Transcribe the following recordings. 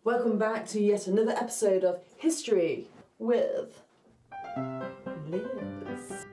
Welcome back to yet another episode of History with Liz.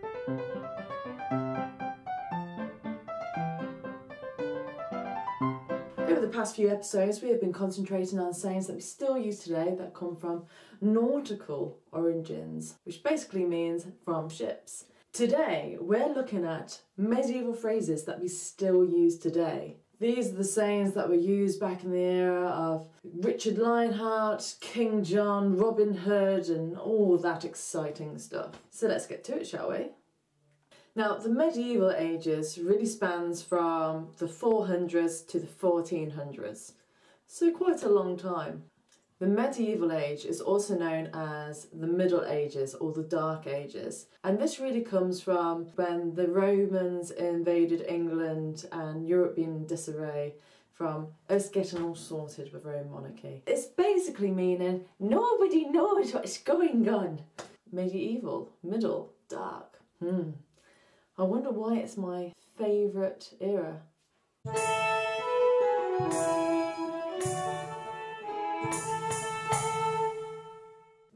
Over the past few episodes we have been concentrating on sayings that we still use today that come from nautical origins, which basically means from ships. Today we're looking at medieval phrases that we still use today. These are the sayings that were used back in the era of Richard Lionheart, King John, Robin Hood and all that exciting stuff. So let's get to it, shall we? Now, the medieval ages really spans from the 400s to the 1400s, so quite a long time. The medieval age is also known as the Middle Ages or the Dark Ages, and this really comes from when the Romans invaded England and Europe being in disarray from us getting all sorted with Roman monarchy. It's basically meaning nobody knows what's going on. Medieval, middle, dark. I wonder why it's my favourite era.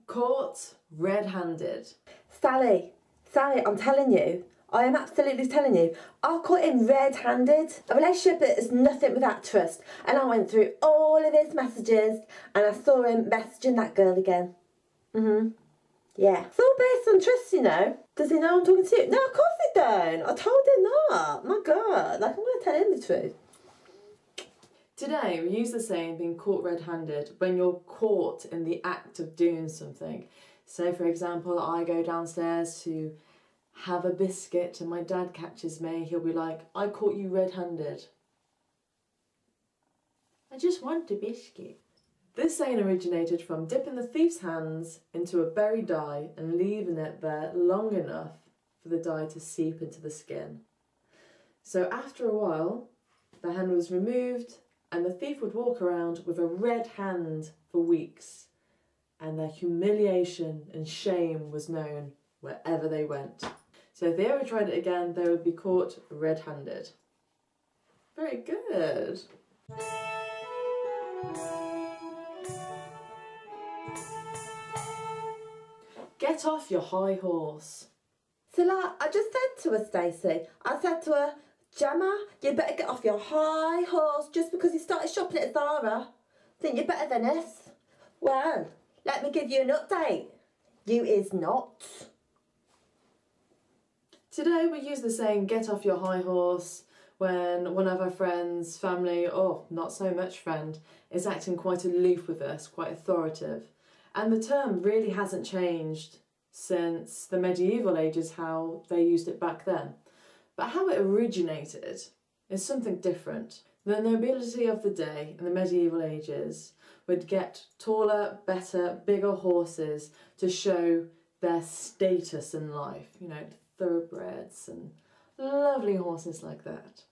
Caught red-handed. Sally, I'm telling you, I am absolutely telling you, I caught him red-handed. A relationship is nothing without trust, and I went through all of his messages and I saw him messaging that girl again. Yeah. It's all based on trust, you know. Does he know I'm talking to you? No, of course he don't. I told him not. My God, like I'm going to tell him the truth. Today we use the saying being caught red-handed when you're caught in the act of doing something. So for example, I go downstairs to have a biscuit and my dad catches me, he'll be like, I caught you red-handed. I just want a biscuit. This saying originated from dipping the thief's hands into a berry dye and leaving it there long enough for the dye to seep into the skin. So after a while, the hand was removed and the thief would walk around with a red hand for weeks, and their humiliation and shame was known wherever they went. So if they ever tried it again, they would be caught red-handed. Very good. Get off your high horse. So like, I just said to her, Stacey, I said to her, Gemma, you better get off your high horse just because you started shopping at Zara. Think you're better than us? Well, let me give you an update. You is not. Today we use the saying get off your high horse when one of our friends, family, or not so much friend, is acting quite aloof with us, quite authoritative. And the term really hasn't changed since the medieval ages, how they used it back then. But how it originated is something different. The nobility of the day in the medieval ages would get taller, better, bigger horses to show their status in life. You know, thoroughbreds and lovely horses like that.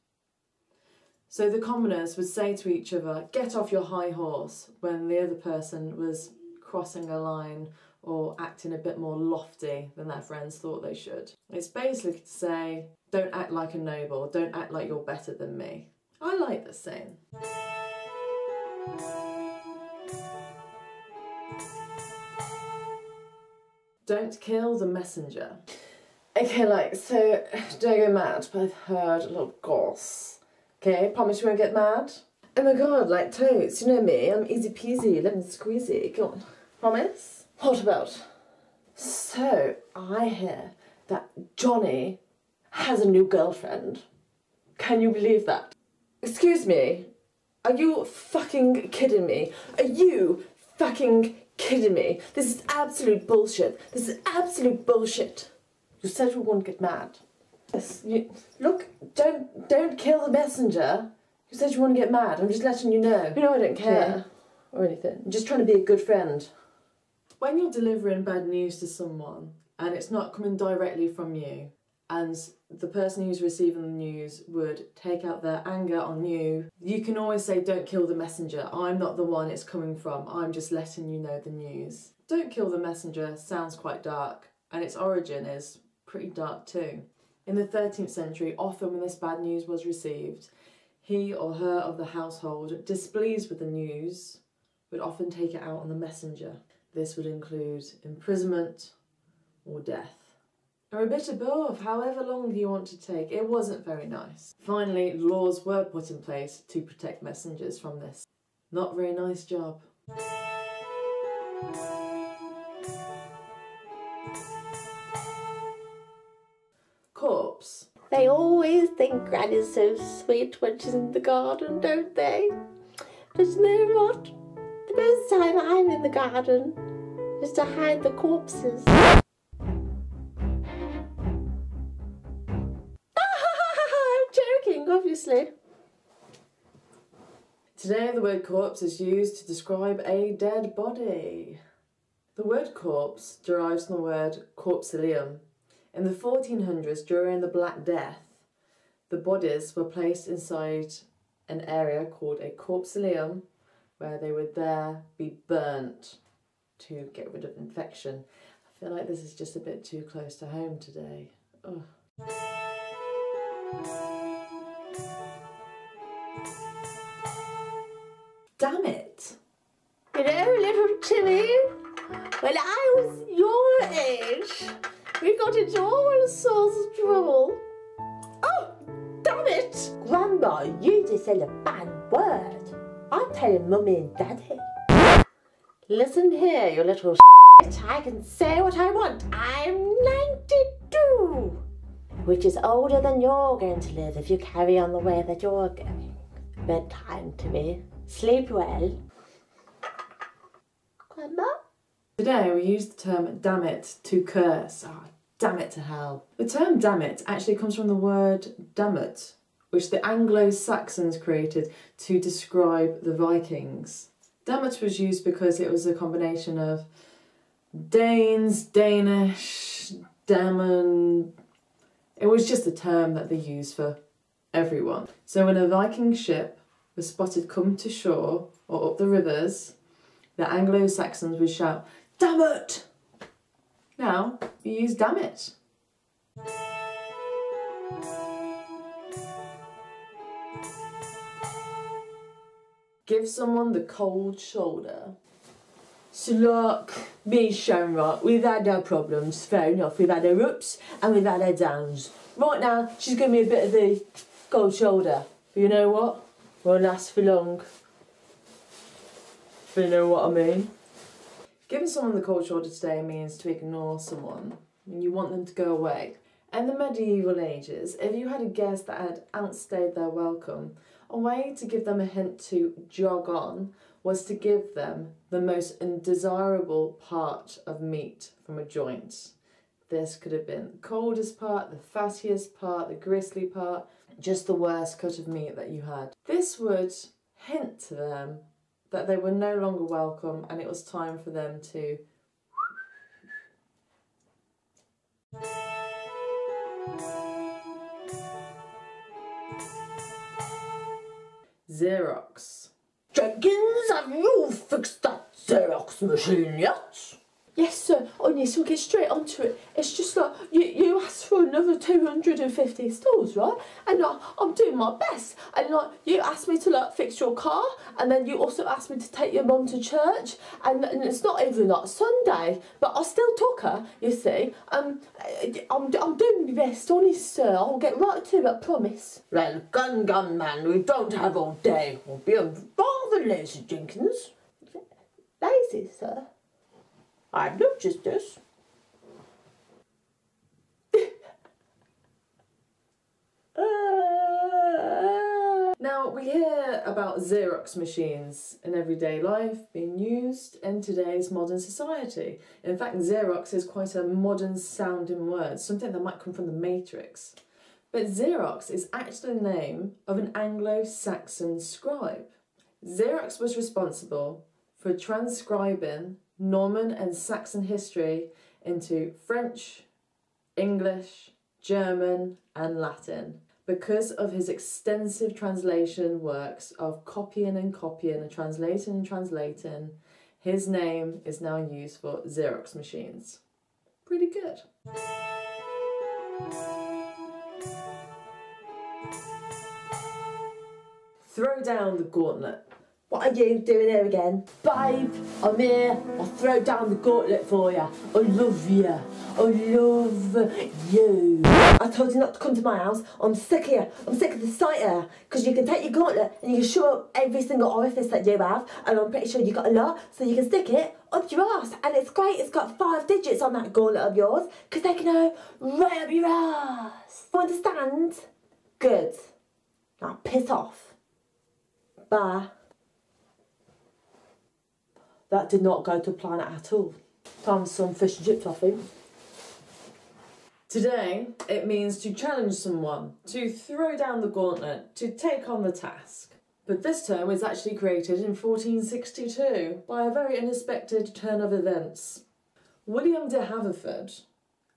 So the commoners would say to each other, get off your high horse, when the other person was crossing a line or acting a bit more lofty than their friends thought they should. It's basically to say, don't act like a noble, don't act like you're better than me. I like this saying. Don't kill the messenger. Okay, so don't go mad, but I've heard a lot of goss. Okay, promise you won't get mad? Oh my God, like totes, you know me, I'm easy peasy, lemon squeezy, go on. Promise? What about? So, I hear that Johnny has a new girlfriend. Can you believe that? Excuse me, are you fucking kidding me? Are you fucking kidding me? This is absolute bullshit. This is absolute bullshit. You said you wouldn't get mad. Yes, look, don't kill the messenger. You said you wouldn't get mad. I'm just letting you know. You know I don't care. Or anything. I'm just trying to be a good friend. When you're delivering bad news to someone and it's not coming directly from you, and the person who's receiving the news would take out their anger on you, you can always say, don't kill the messenger. I'm not the one it's coming from. I'm just letting you know the news. Don't kill the messenger sounds quite dark, and its origin is pretty dark too. In the 13th century, often when this bad news was received, he or her of the household, displeased with the news, would often take it out on the messenger. This would include imprisonment or death, or a bit of both, however long you want to take. It wasn't very nice. Finally, laws were put in place to protect messengers from this. Not very nice job. Corpse. They always think Granny's so sweet when she's in the garden, don't they? But you know what? The most time I'm in the garden is to hide the corpses. I'm joking, obviously. Today the word corpse is used to describe a dead body. The word corpse derives from the word corpusculum. In the 1400s, during the Black Death, the bodies were placed inside an area called a corpusculum, where they would there be burnt to get rid of infection. I feel like this is just a bit too close to home today. Ugh. Damn it! You know, little Tilly, when I was your age, we got into all sorts of trouble. Oh, damn it! Grandma, you just said a bad word. I'm telling Mummy and Daddy. Listen here, you little shit. I can say what I want. I'm 92, which is older than you're going to live if you carry on the way that you're going. Bedtime to me. Sleep well. Grandma? Today we use the term damn it to curse. Oh, damn it to hell. The term damn it actually comes from the word DAMMIT, which the Anglo-Saxons created to describe the Vikings. DAMMIT was used because it was a combination of Danes, Danish, Dammon. It was just a term that they used for everyone. So when a Viking ship was spotted come to shore or up the rivers, the Anglo-Saxons would shout, "Damn it!" Now, we use damn it. Give someone the cold shoulder. So look, me and Shamrock, we've had our problems, fair enough. We've had our ups and we've had our downs. Right now, she's giving me a bit of the cold shoulder. But you know what? Won't last for long. If you know what I mean. Giving someone the cold shoulder today means to ignore someone when you want them to go away. In the medieval ages, if you had a guest that had outstayed their welcome, a way to give them a hint to jog on was to give them the most undesirable part of meat from a joint. This could have been the coldest part, the fattiest part, the gristly part, just the worst cut of meat that you had. This would hint to them that they were no longer welcome and it was time for them to XEROX. Jenkins, have you fixed that XEROX machine yet? Yes, sir. Oh, yes, we'll get straight onto it. It's just like, you asked for another 250 stalls, right? And I'm doing my best. And like, you asked me to like fix your car, and then you also asked me to take your mum to church, and it's not even like Sunday, but I still took her, you see. I'm doing my best, honest, sir. I'll get right to it, I promise. Well, gun, man, we don't have all day. We'll be rather lazy, Jenkins. Lazy, sir? I've noticed this. Now, we hear about XEROX machines in everyday life being used in today's modern society. In fact, XEROX is quite a modern sounding word, something that might come from the Matrix. But XEROX is actually the name of an Anglo-Saxon scribe. XEROX was responsible for transcribing Norman and Saxon history into French, English, German and Latin. Because of his extensive translation works of copying and translating, his name is now used for XEROX machines. Pretty good. Throw down the gauntlet. What are you doing here again? Babe, I'm here. I'll throw down the gauntlet for you. I love you. I love you. I told you not to come to my house. I'm sick of you. I'm sick of the sight of you. Because you can take your gauntlet and you can show up every single orifice that you have. And I'm pretty sure you got a lot. So you can stick it up your ass. And it's great. It's got 5 digits on that gauntlet of yours. Because they can go right up your ass. You understand? Good. Now piss off. Bye. That did not go to plan at all. Time for some fish and chips, I think. Today, it means to challenge someone, to throw down the gauntlet, to take on the task. But this term was actually created in 1462 by a very unexpected turn of events. William de Haverford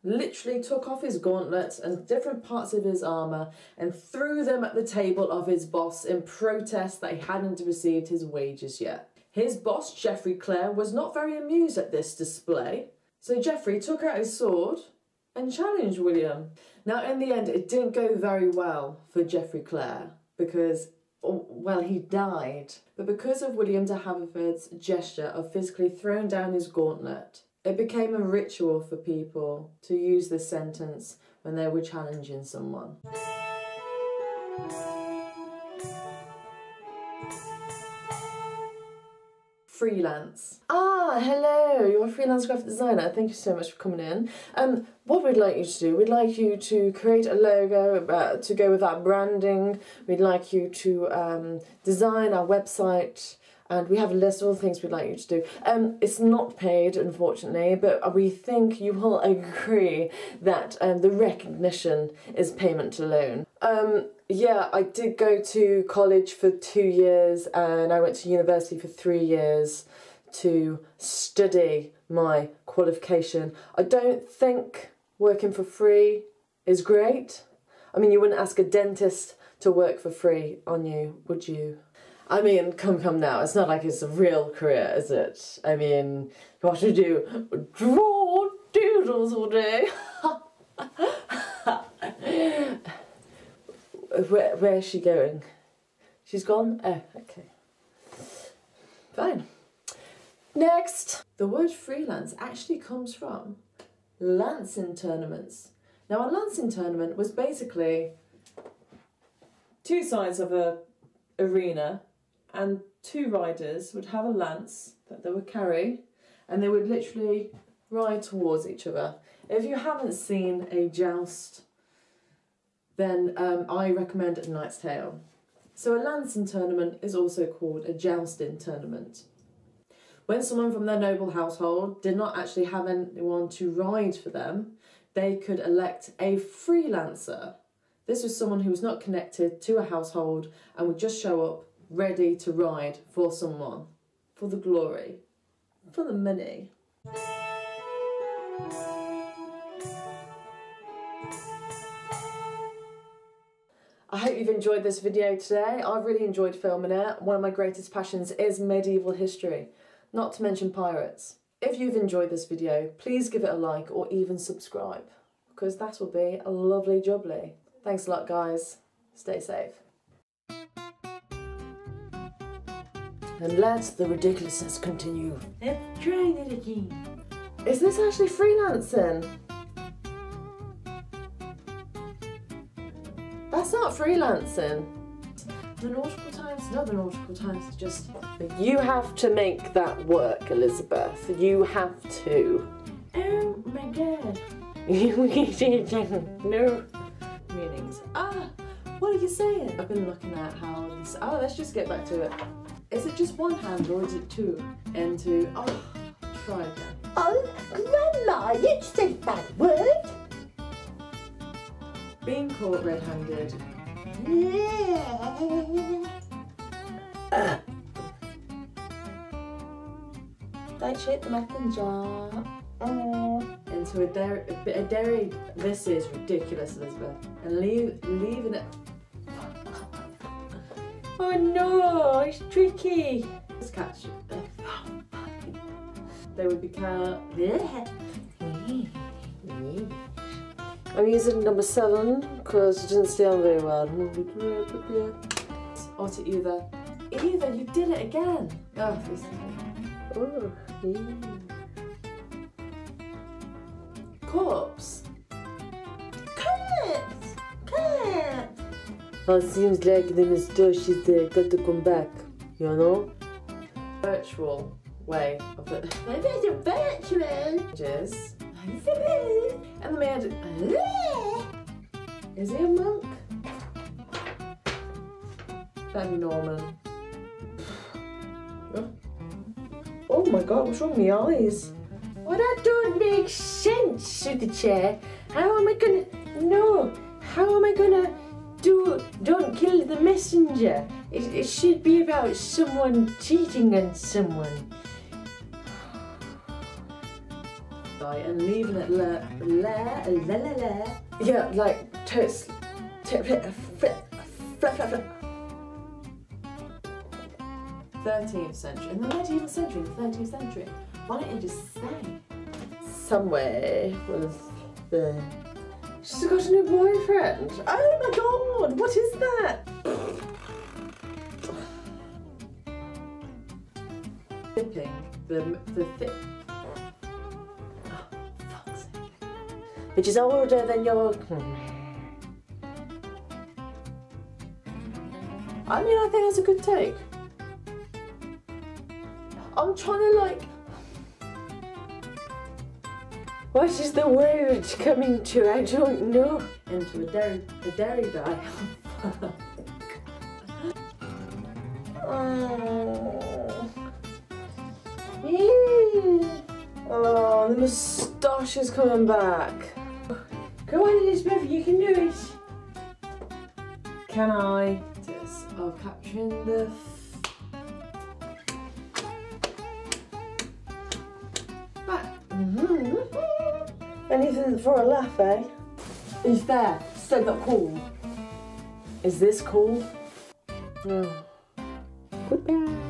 literally took off his gauntlets and different parts of his armour and threw them at the table of his boss in protest that he hadn't received his wages yet. His boss, Geoffrey Clare, was not very amused at this display, so Geoffrey took out his sword and challenged William. Now, in the end, it didn't go very well for Geoffrey Clare because, well, he died. But because of William de Haverford's gesture of physically throwing down his gauntlet, it became a ritual for people to use this sentence when they were challenging someone. Freelance. Hello, you're a freelance graphic designer. Thank you so much for coming in. What we'd like you to do, we'd like you to create a logo to go with our branding. We'd like you to design our website, and we have a list of all the things we'd like you to do. It's not paid, unfortunately, but we think you will agree that the recognition is payment alone. Yeah, I did go to college for 2 years and I went to university for 3 years to study my qualification. I don't think working for free is great. I mean, you wouldn't ask a dentist to work for free on you, would you? I mean, come now, it's not like it's a real career, is it? I mean, you have to do draw doodles all day. Where is she going? She's gone? Oh, okay. Fine. Next! The word freelance actually comes from lancing tournaments. Now, a lancing tournament was basically 2 sides of a arena, and 2 riders would have a lance that they would carry, and they would literally ride towards each other. If you haven't seen a joust, then I recommend A Knight's Tale. So a lancing tournament is also called a jousting tournament. When someone from their noble household did not actually have anyone to ride for them, they could elect a freelancer. This was someone who was not connected to a household and would just show up ready to ride for someone, for the glory, for the money. I hope you've enjoyed this video today. I've really enjoyed filming it. One of my greatest passions is medieval history, not to mention pirates. If you've enjoyed this video, please give it a like or even subscribe, because that will be a lovely jubbly. Thanks a lot, guys. Stay safe. And let the ridiculousness continue. Let's try that again. Is this actually freelancing? That's not freelancing. The nautical times, not the nautical times, just... You have to make that work, Elizabeth. You have to. Oh my god. No. Meanings. What are you saying? I've been looking at how this... let's just get back to it. Is it just 1 hand or is it 2? And 2... try again. Oh, Grandma, you said that word. Being caught red-handed. Don't shoot the messenger. Into a dairy. This is ridiculous, Elizabeth. And leaving it. Oh no, it's tricky. Let's catch it. They would be caught. I'm using number 7 because it didn't stay on very well. Or to either Eva, you did it again. Oh, this. Oh, yeah. Corpse. Cat! Cat! Oh, it seems like the moustache is got to come back, you know? Virtual way of it. Maybe it's a virtual. Is. And the man. Is he a monk? That'd be Norman. Oh my god, what's wrong with my eyes? Well, that don't make sense, to the chair. How am I gonna... No! How am I gonna do... Don't kill the messenger? It should be about someone cheating on someone. Right, and leaving it La la la la. yeah, like totes. 13th century. In the medieval century, the 13th century. Why don't you just say? Somewhere was the... She's got a new boyfriend. Oh my god, what is that? Tipping the thick. Oh, fuck's sake. Which is older than your... I mean, I think that's a good take. I'm trying to like. What is the word coming to? I don't know. Into a dairy dye. Oh. Oh, the moustache is coming back. Go on, Elizabeth, you can do it. Can I? Yes, of capturing the. Back. Anything for a laugh, eh? Is there? So not cool. Is this cool? No. Goodbye.